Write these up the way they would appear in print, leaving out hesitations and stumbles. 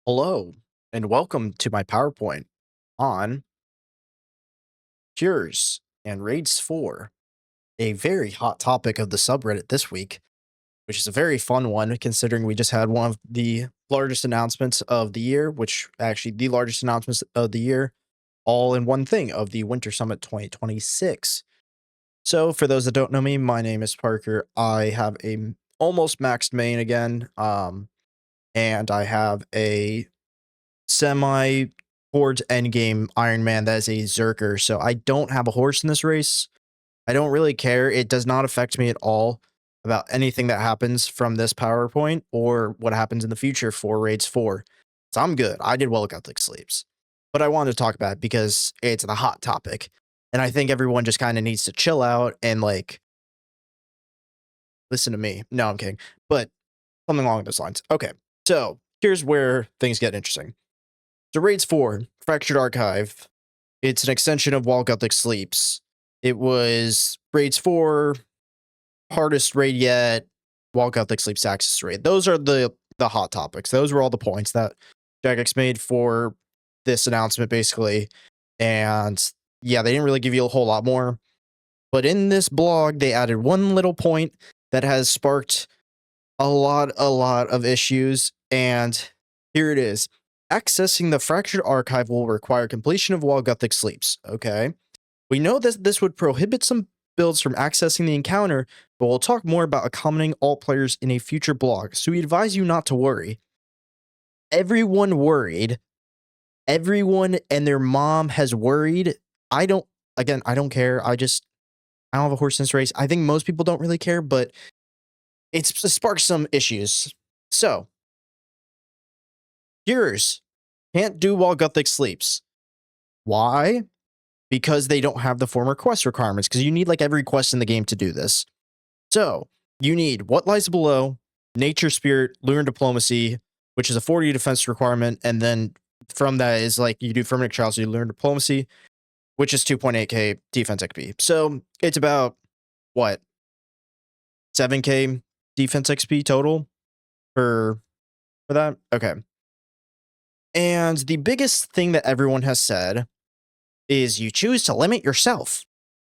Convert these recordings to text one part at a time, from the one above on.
Hello, and welcome to my PowerPoint on cures and raids 4, a very hot topic of the subreddit this week, which is a very fun one considering we just had one of the largest announcements of the year, which actually the largest announcements of the year, all in one thing of the Winter Summit 2026. So, for those that don't know me, my name is Parker. I have almost maxed main again, and I have a semi towards endgame Iron Man that is a Zerker. So I don't have a horse in this race. I don't really care. It does not affect me at all about anything that happens from this PowerPoint or what happens in the future for Raids 4. So I'm good. I did well with Gothic Sleeps. But I wanted to talk about it because it's the hot topic. And I think everyone just kind of needs to chill out and listen to me. No, I'm kidding. But something along those lines. Okay. So here's where things get interesting. So Raids 4, Fractured Archive, it's an extension of While Gothic Sleeps. It was Raids 4, hardest raid yet, While Gothic Sleeps access raid. Those are the hot topics. Those were all the points that Jagex made for this announcement, basically. And yeah, they didn't really give you a whole lot more. But in this blog, they added one little point that has sparked a lot of issues. And here it is. Accessing the Fractured Archive will require completion of While Gothic Sleeps. Okay. We know that this would prohibit some builds from accessing the encounter, but we'll talk more about accommodating all players in a future blog, so we advise you not to worry. Everyone worried. Everyone and their mom has worried. I don't care. I don't have a horse in this race. I think most people don't really care, but it sparked some issues. So, Cures can't do While Gothic Sleeps. Why? Because they don't have the former quest requirements, because you need like every quest in the game to do this. So, you need What Lies Below, Nature Spirit, Lure and Diplomacy, which is a 40 defense requirement, and then from that is like you do Fermentic Trials, so you learn Diplomacy, which is 2.8k defense XP. So, it's about, what, 7k defense XP total for that? Okay. And the biggest thing that everyone has said is you choose to limit yourself.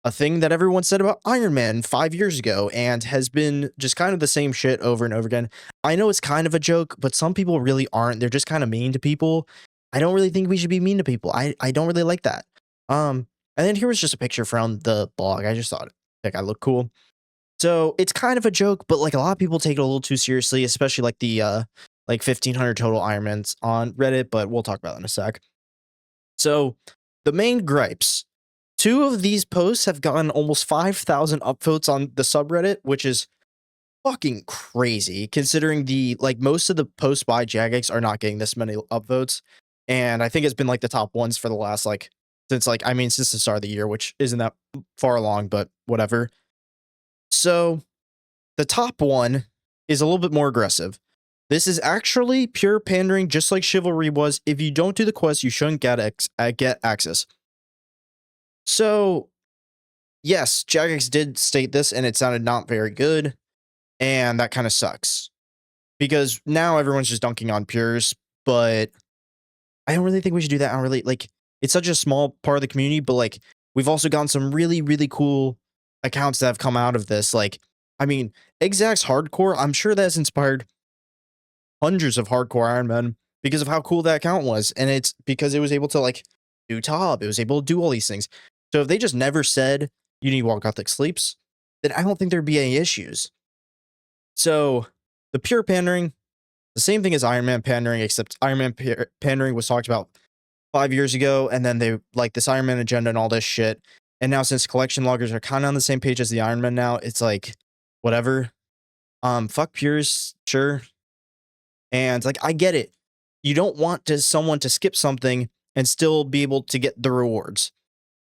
A thing that everyone said about Iron Man 5 years ago and has been just kind of the same shit over and over again. I know it's kind of a joke, but some people really aren't. They're just kind of mean to people. I don't really think we should be mean to people. I don't really like that. And then here was just a picture from the blog. I just thought like I look cool. So it's kind of a joke, but like a lot of people take it a little too seriously, especially like the like 1,500 total Ironmans on Reddit, but we'll talk about that in a sec. So the main gripes. 2 of these posts have gotten almost 5,000 upvotes on the subreddit, which is fucking crazy considering the like most of the posts by Jagex are not getting this many upvotes. And I think it's been like the top ones for the last since the start of the year, which isn't that far along, but whatever. So the top one is a little bit more aggressive. This is actually pure pandering, just like Chivalry was. If you don't do the quest, you shouldn't get access. So, yes, Jagex did state this, and it sounded not very good, and that kind of sucks. Because now everyone's just dunking on pures, but I don't really think we should do that. I don't really, it's such a small part of the community, but, we've also gotten some really, really cool accounts that have come out of this. Exact's Hardcore, I'm sure that's inspired hundreds of hardcore Iron Men because of how cool that account was, and it's because it was able to, do top, it was able to do all these things. So if they just never said you need While Gothic Sleeps, then I don't think there'd be any issues. So the pure pandering, the same thing as Iron Man pandering, except Iron Man pandering was talked about 5 years ago, and then they this Iron Man agenda and all this shit. And now since collection loggers are kind of on the same page as the Iron Man now, it's whatever. Fuck pures, sure. And I get it. You don't want someone to skip something and still be able to get the rewards.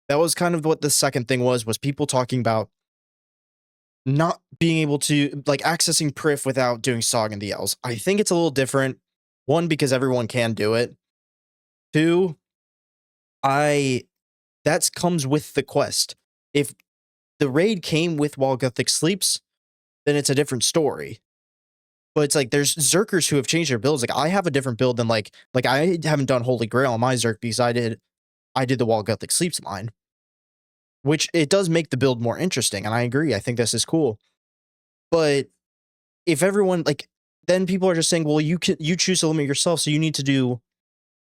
That was kind of what the second thing was people talking about not being able to, accessing Prif without doing Sog and the L's. I think it's a little different. 1, because everyone can do it. 2, that comes with the quest. If the raid came with While Gothic Sleeps, then it's a different story. But it's like there's Zerkers who have changed their builds. Like I have a different build than like I haven't done Holy Grail on my Zerk because I did the Wall Gothic Sleeps line, which it does make the build more interesting. And I agree. I think this is cool. But if everyone like, then people are just saying, well, you choose to limit yourself, so you need to do,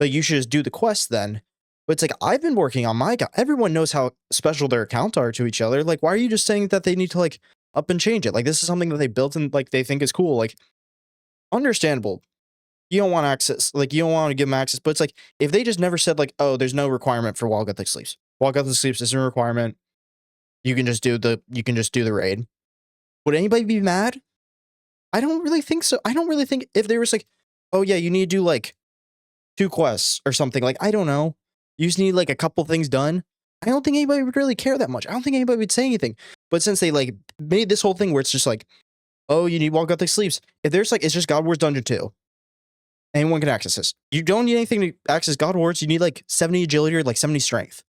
like you should just do the quest then. But it's like I've been working on my account. Everyone knows how special their accounts are to each other. Like, why are you just saying that they need to like up and change it? Like this is something that they built and like they think is cool. Like understandable. You don't want access, like you don't want to give them access, but it's like if they just never said like, oh, there's no requirement for Wall Gothic Sleeps. Wall Gothic Sleeps isn't a requirement. You can just do the raid. Would anybody be mad? I don't really think so. I don't really think if there was like, oh yeah, you need to do like 2 quests or something. Like, I don't know. You just need like a couple things done. I don't think anybody would really care that much. I don't think anybody would say anything. But since they like made this whole thing where it's just like, oh, you need Wall Gothic Sleeps. If there's like, it's just God Wars Dungeon 2. Anyone can access this. You don't need anything to access God Wars. You need like 70 agility or like 70 strength.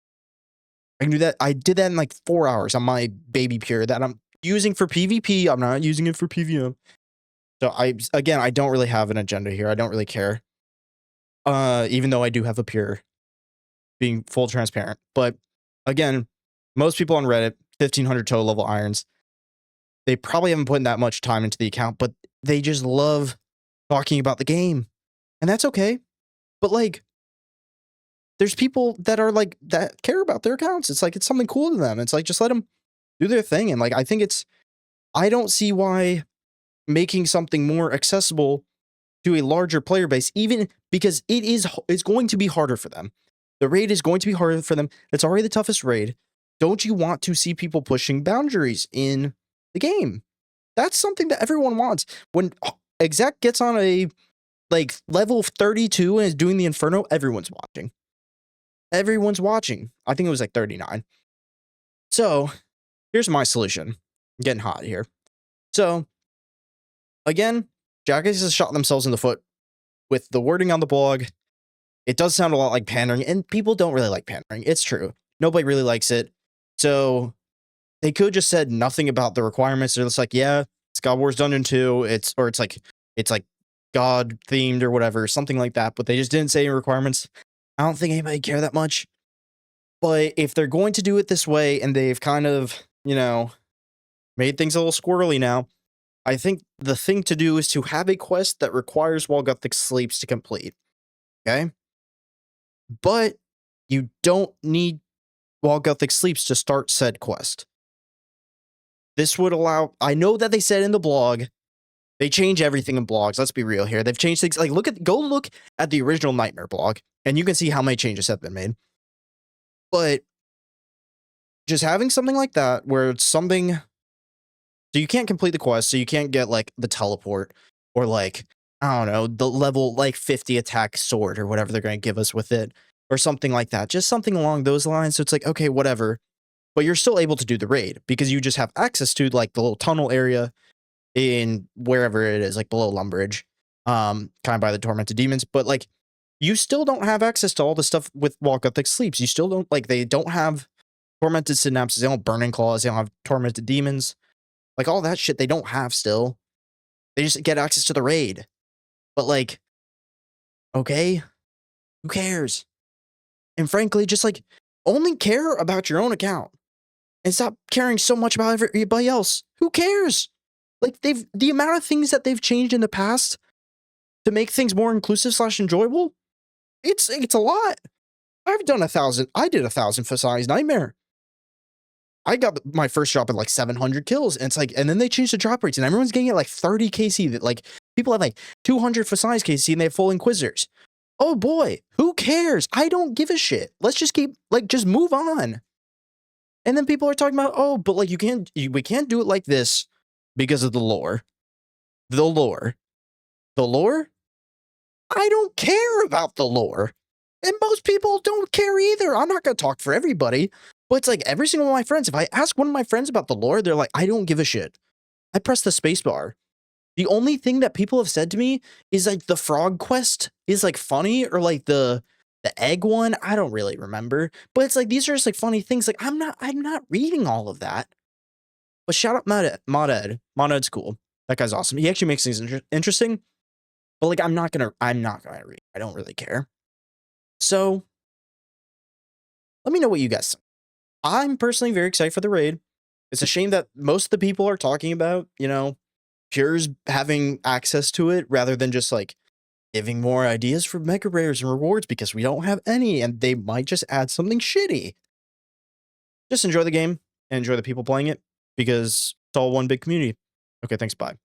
I can do that. I did that in like 4 hours on my baby pure that I'm using for PvP. I'm not using it for PvM. So I don't really have an agenda here. I don't really care. Even though I do have a pure, being full transparent. But again, most people on Reddit, 1,500 total level irons, they probably haven't put that much time into the account, but they just love talking about the game. And that's okay. But like, there's people that are like, that care about their accounts. It's like, it's something cool to them. It's like, just let them do their thing. And like, I don't see why making something more accessible to a larger player base, even because it's going to be harder for them. The raid is going to be harder for them. It's already the toughest raid. Don't you want to see people pushing boundaries in the game? That's something that everyone wants. When Exec gets on a like level 32 and is doing the Inferno, everyone's watching. Everyone's watching. I think it was like 39. So here's my solution. I'm getting hot here. So again, Jackets has shot themselves in the foot with the wording on the blog. It does sound a lot like pandering, and people don't really like pandering. It's true. Nobody really likes it. So they could just said nothing about the requirements. They're just like, yeah, it's God Wars Dungeon 2. It's like God themed or whatever, something like that. But they just didn't say any requirements. I don't think anybody care that much. But if they're going to do it this way, and they've kind of, made things a little squirrely now, I think the thing to do is to have a quest that requires Wall Gothic Sleeps to complete. Okay? But you don't need Wall Gothic Sleeps to start said quest. This would allow, I know that they said in the blog, they change everything in blogs. Let's be real here. They've changed things. Like, go look at the original Nightmare blog, and you can see how many changes have been made. But just having something like that, where it's something, so you can't complete the quest, so you can't get like the teleport, or like, I don't know, the level like 50 attack sword, or whatever they're going to give us with it, or something like that. Just something along those lines. So it's like, okay, whatever. But you're still able to do the raid, because you just have access to like the little tunnel area in wherever it is, like below Lumbridge, kind of by the Tormented Demons. But like, you still don't have access to all the stuff with Wall Gothic Sleeps. You still don't, like, they don't have Tormented Synapses, they don't have Burning Claws, they don't have Tormented Demons. Like, all that shit they don't have still. They just get access to the raid. But like, okay, who cares? And frankly, just like, only care about your own account. And stop caring so much about everybody else. Who cares? Like, the amount of things that they've changed in the past to make things more inclusive / enjoyable, it's a lot. I've done 1,000. I did 1,000 for Size Nightmare. I got my first drop at like 700 kills, and it's like, and then they changed the drop rates, and everyone's getting at like 30 KC. That like people have like 200 for Size KC, and they have full Inquisitors. Oh boy, who cares? I don't give a shit. Let's just keep just move on. And then people are talking about, oh, but like we can't do it like this because of the lore. The lore. I don't care about the lore. And most people don't care either. I'm not going to talk for everybody. But it's like every single one of my friends, if I ask one of my friends about the lore, they're like, I don't give a shit. I press the space bar. The only thing that people have said to me is like the frog quest is like funny, or like the egg one. I don't really remember. But it's like, these are just like funny things. Like, I'm not reading all of that. But shout out Mod Ed. Mod Ed's cool. That guy's awesome. He actually makes things interesting. But like, I'm not gonna read. I don't really care. So let me know what you guys think. I'm personally very excited for the raid. It's a shame that most of the people are talking about, Pure's having access to it rather than just like giving more ideas for mega rares and rewards because we don't have any and they might just add something shitty. Just enjoy the game and enjoy the people playing it because it's all one big community. Okay, thanks, bye.